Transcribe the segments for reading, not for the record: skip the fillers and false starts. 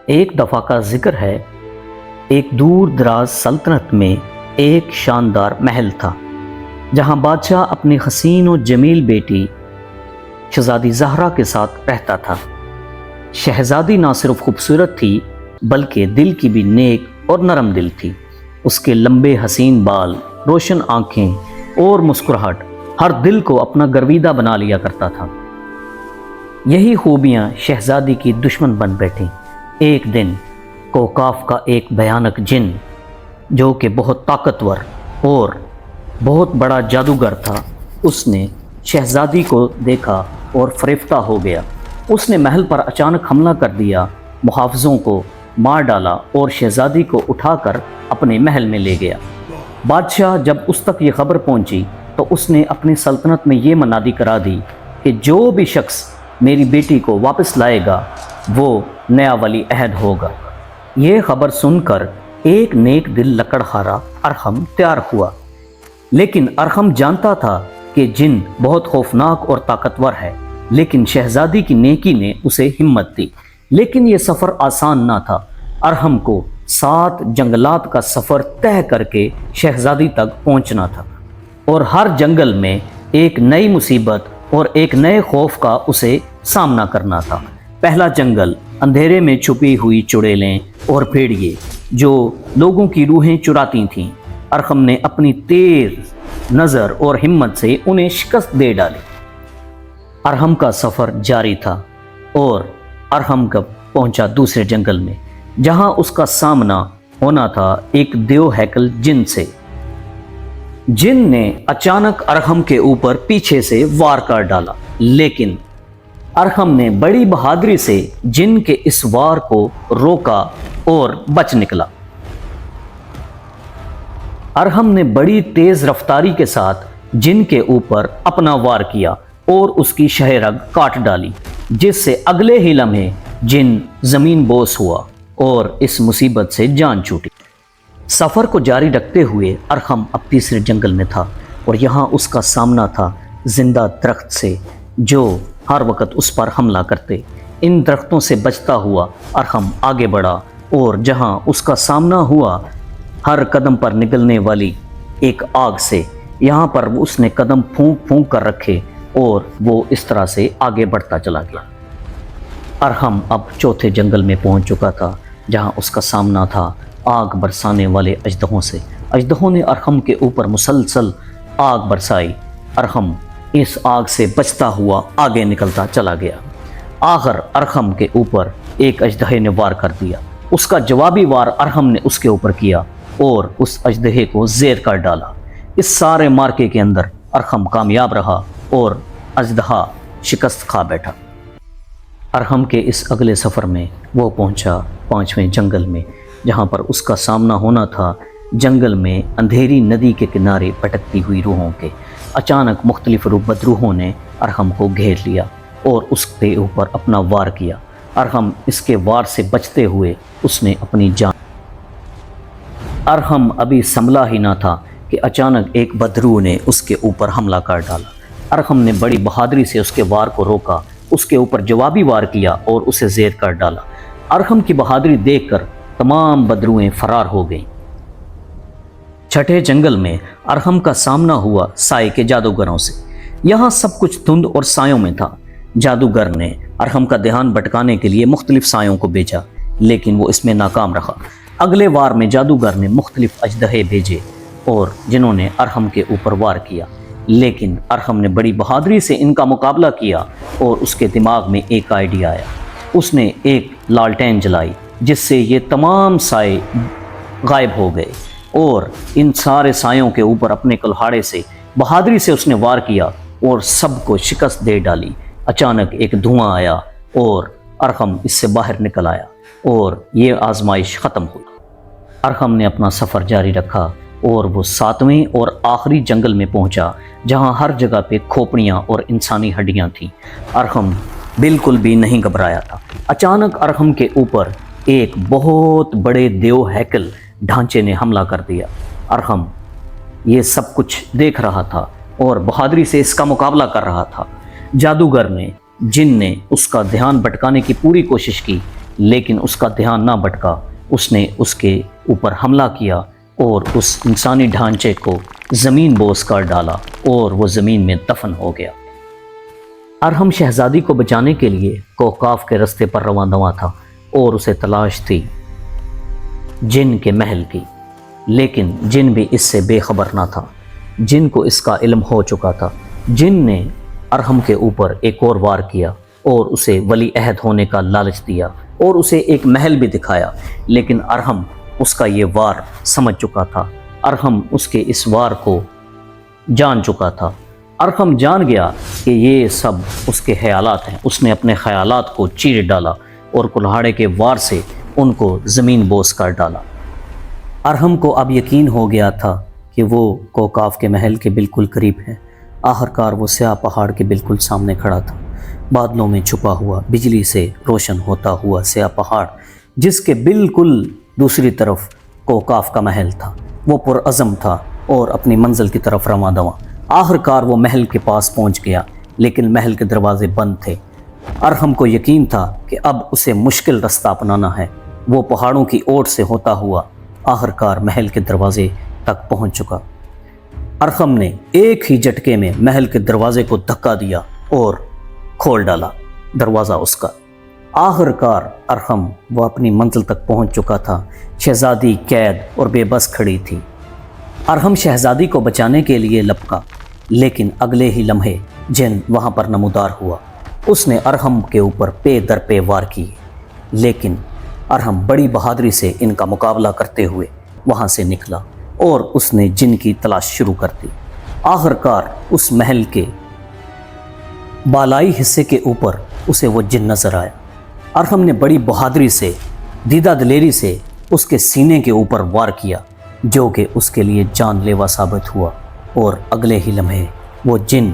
ایک دفعہ کا ذکر ہے، ایک دور دراز سلطنت میں ایک شاندار محل تھا جہاں بادشاہ اپنی حسین و جمیل بیٹی شہزادی زہرا کے ساتھ رہتا تھا۔ شہزادی نہ صرف خوبصورت تھی بلکہ دل کی بھی نیک اور نرم دل تھی۔ اس کے لمبے حسین بال، روشن آنکھیں اور مسکراہٹ ہر دل کو اپنا گرویدہ بنا لیا کرتا تھا۔ یہی خوبیاں شہزادی کی دشمن بن بیٹھیں۔ ایک دن کوکاف کا ایک بھیانک جن جو کہ بہت طاقتور اور بہت بڑا جادوگر تھا، اس نے شہزادی کو دیکھا اور فریفتہ ہو گیا۔ اس نے محل پر اچانک حملہ کر دیا، محافظوں کو مار ڈالا اور شہزادی کو اٹھا کر اپنے محل میں لے گیا۔ بادشاہ جب اس تک یہ خبر پہنچی تو اس نے اپنی سلطنت میں یہ منادی کرا دی کہ جو بھی شخص میری بیٹی کو واپس لائے گا وہ نیا ولی عہد ہوگا۔ یہ خبر سن کر ایک نیک دل لکڑہارا ارحم تیار ہوا، لیکن ارحم جانتا تھا کہ جن بہت خوفناک اور طاقتور ہے، لیکن شہزادی کی نیکی نے اسے ہمت دی۔ لیکن یہ سفر آسان نہ تھا۔ ارحم کو 7 جنگلات کا سفر طے کر کے شہزادی تک پہنچنا تھا، اور ہر جنگل میں ایک نئی مصیبت اور ایک نئے خوف کا اسے سامنا کرنا تھا۔ پہلا جنگل اندھیرے میں چھپی ہوئی چڑیلیں اور بھیڑیے جو لوگوں کی روحیں چراتی تھیں۔ ارحم نے اپنی تیز نظر اور ہمت سے انہیں شکست دے ڈالی۔ ارحم کا سفر جاری تھا اور ارحم کب پہنچا دوسرے جنگل میں، جہاں اس کا سامنا ہونا تھا ایک دیو ہیکل جن سے۔ جن نے اچانک ارحم کے اوپر پیچھے سے وار کر ڈالا، لیکن ارحم نے بڑی بہادری سے جن کے اس وار کو روکا اور بچ نکلا۔ ارحم نے بڑی تیز رفتاری کے ساتھ جن کے اوپر اپنا وار کیا اور اس کی شہ رگ کاٹ ڈالی، جس سے اگلے ہی لمحے جن زمین بوس ہوا اور اس مصیبت سے جان چھوٹی۔ سفر کو جاری رکھتے ہوئے ارحم اب تیسرے جنگل میں تھا، اور یہاں اس کا سامنا تھا زندہ درخت سے جو ہر وقت اس پر حملہ کرتے۔ ان درختوں سے بچتا ہوا ارحم آگے بڑھا، اور جہاں اس کا سامنا ہوا ہر قدم پر نگلنے والی ایک آگ سے، یہاں پر اس نے قدم پھونک پھونک کر رکھے اور وہ اس طرح سے آگے بڑھتا چلا گیا۔ ارحم اب چوتھے جنگل میں پہنچ چکا تھا، جہاں اس کا سامنا تھا آگ برسانے والے اژدہوں سے۔ اژدہوں نے ارحم کے اوپر مسلسل آگ برسائی۔ ارحم اس آگ سے بچتا ہوا آگے نکلتا چلا گیا۔ آخر ارحم کے اوپر ایک اژدہے نے وار کر دیا۔ اس کا جوابی وار ارحم نے اس کے اوپر کیا اور اس اژدہے کو زیر کر ڈالا۔ اس سارے مارکے کے اندر ارحم کامیاب رہا اور اژدہا شکست کھا بیٹھا۔ ارحم کے اس اگلے سفر میں وہ پہنچا 5ویں جنگل میں، جہاں پر اس کا سامنا ہونا تھا جنگل میں اندھیری ندی کے کنارے بھٹکتی ہوئی روحوں کے۔ اچانک مختلف روبد روحوں نے ارحم کو گھیر لیا اور اس کے اوپر اپنا وار کیا۔ ارحم اس کے وار سے بچتے ہوئے اس نے اپنی جان۔ ارحم ابھی سنبھلا ہی نہ تھا کہ اچانک ایک بدروح نے اس کے اوپر حملہ کر ڈالا۔ ارحم نے بڑی بہادری سے اس کے وار کو روکا، اس کے اوپر جوابی وار کیا اور اسے زیر کر ڈالا۔ ارحم کی بہادری دیکھ کر تمام بدروہیں فرار ہو گئیں۔ چھٹے جنگل میں ارحم کا سامنا ہوا سائے کے جادوگروں سے۔ یہاں سب کچھ دھند اور سایوں میں تھا۔ جادوگر نے ارحم کا دھیان بھٹکانے کے لیے مختلف سایوں کو بھیجا، لیکن وہ اس میں ناکام رہا۔ اگلے وار میں جادوگر نے مختلف اژدہے بھیجے اور جنہوں نے ارحم کے اوپر وار کیا، لیکن ارحم نے بڑی بہادری سے ان کا مقابلہ کیا اور اس کے دماغ میں ایک آئیڈیا آیا۔ اس نے ایک لالٹین جلائی جس سے یہ تمام سائے غائب ہو گئے، اور ان سارے سایوں کے اوپر اپنے کلہاڑے سے بہادری سے اس نے وار کیا اور سب کو شکست دے ڈالی۔ اچانک ایک دھواں آیا اور ارحم اس سے باہر نکل آیا اور یہ آزمائش ختم ہوئی۔ ارحم نے اپنا سفر جاری رکھا اور وہ 7ویں اور آخری جنگل میں پہنچا، جہاں ہر جگہ پہ کھوپڑیاں اور انسانی ہڈیاں تھیں۔ ارحم بالکل بھی نہیں گھبرایا تھا۔ اچانک ارحم کے اوپر ایک بہت بڑے دیو ہیکل ڈھانچے نے حملہ کر دیا۔ ارحم یہ سب کچھ دیکھ رہا تھا اور بہادری سے اس کا مقابلہ کر رہا تھا۔ جادوگر نے، جن نے اس کا دھیان بھٹکانے کی پوری کوشش کی، لیکن اس کا دھیان نہ بھٹکا، اس نے اس کے اوپر حملہ کیا اور اس انسانی ڈھانچے کو زمین بوس کر ڈالا اور وہ زمین میں دفن ہو گیا۔ ارحم شہزادی کو بچانے کے لیے کوکاف کے رستے پر رواں دواں تھا اور اسے تلاش تھی جن کے محل کی، لیکن جن بھی اس سے بے خبر نہ تھا۔ جن کو اس کا علم ہو چکا تھا۔ جن نے ارحم کے اوپر ایک اور وار کیا اور اسے ولی عہد ہونے کا لالچ دیا اور اسے ایک محل بھی دکھایا، لیکن ارحم اس کا یہ وار سمجھ چکا تھا۔ ارحم اس کے اس وار کو جان چکا تھا۔ ارحم جان گیا کہ یہ سب اس کے خیالات ہیں۔ اس نے اپنے خیالات کو چیر ڈالا اور کلہاڑے کے وار سے ان کو زمین بوس کر ڈالا۔ ارحم کو اب یقین ہو گیا تھا کہ وہ کوکاف کے محل کے بالکل قریب ہے۔ آخرکار وہ سیاہ پہاڑ کے بالکل سامنے کھڑا تھا، بادلوں میں چھپا ہوا، بجلی سے روشن ہوتا ہوا سیاہ پہاڑ، جس کے بالکل دوسری طرف کوکاف کا محل تھا۔ وہ پرعزم تھا اور اپنی منزل کی طرف رواں دواں۔ آخرکار وہ محل کے پاس پہنچ گیا، لیکن محل کے دروازے بند تھے۔ ارحم کو یقین تھا کہ اب اسے مشکل رستہ اپنانا ہے۔ وہ پہاڑوں کی اوٹ سے ہوتا ہوا آخرکار محل کے دروازے تک پہنچ چکا۔ ارحم نے ایک ہی جھٹکے میں محل کے دروازے کو دھکا دیا اور کھول ڈالا دروازہ اس کا۔ آخرکار ارحم وہ اپنی منزل تک پہنچ چکا تھا۔ شہزادی قید اور بے بس کھڑی تھی۔ ارحم شہزادی کو بچانے کے لیے لپکا، لیکن اگلے ہی لمحے جن وہاں پر نمودار ہوا۔ اس نے ارحم کے اوپر پے در پے وار کیے، لیکن ارحم بڑی بہادری سے ان کا مقابلہ کرتے ہوئے وہاں سے نکلا اور اس نے جن کی تلاش شروع کر دی۔ آخرکار اس محل کے بالائی حصے کے اوپر اسے وہ جن نظر آیا۔ ارحم نے بڑی بہادری سے، دیدہ دلیری سے اس کے سینے کے اوپر وار کیا، جو کہ اس کے لیے جان لیوا ثابت ہوا، اور اگلے ہی لمحے وہ جن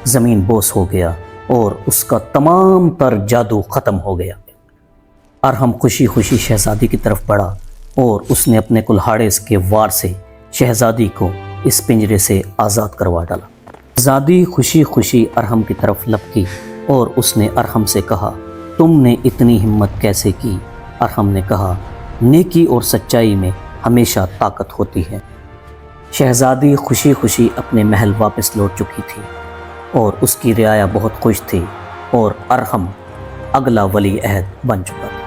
زمین بوس ہو گیا اور اس کا تمام تر جادو ختم ہو گیا۔ ارحم خوشی خوشی شہزادی کی طرف بڑھا اور اس نے اپنے کلہاڑے کے وار سے شہزادی کو اس پنجرے سے آزاد کروا ڈالا۔ شہزادی خوشی خوشی ارحم کی طرف لپکی اور اس نے ارحم سے کہا، تم نے اتنی ہمت کیسے کی؟ ارحم نے کہا، نیکی اور سچائی میں ہمیشہ طاقت ہوتی ہے۔ شہزادی خوشی خوشی اپنے محل واپس لوٹ چکی تھی اور اس کی رعایا بہت خوش تھی، اور ارحم اگلا ولی عہد بن چکا تھا۔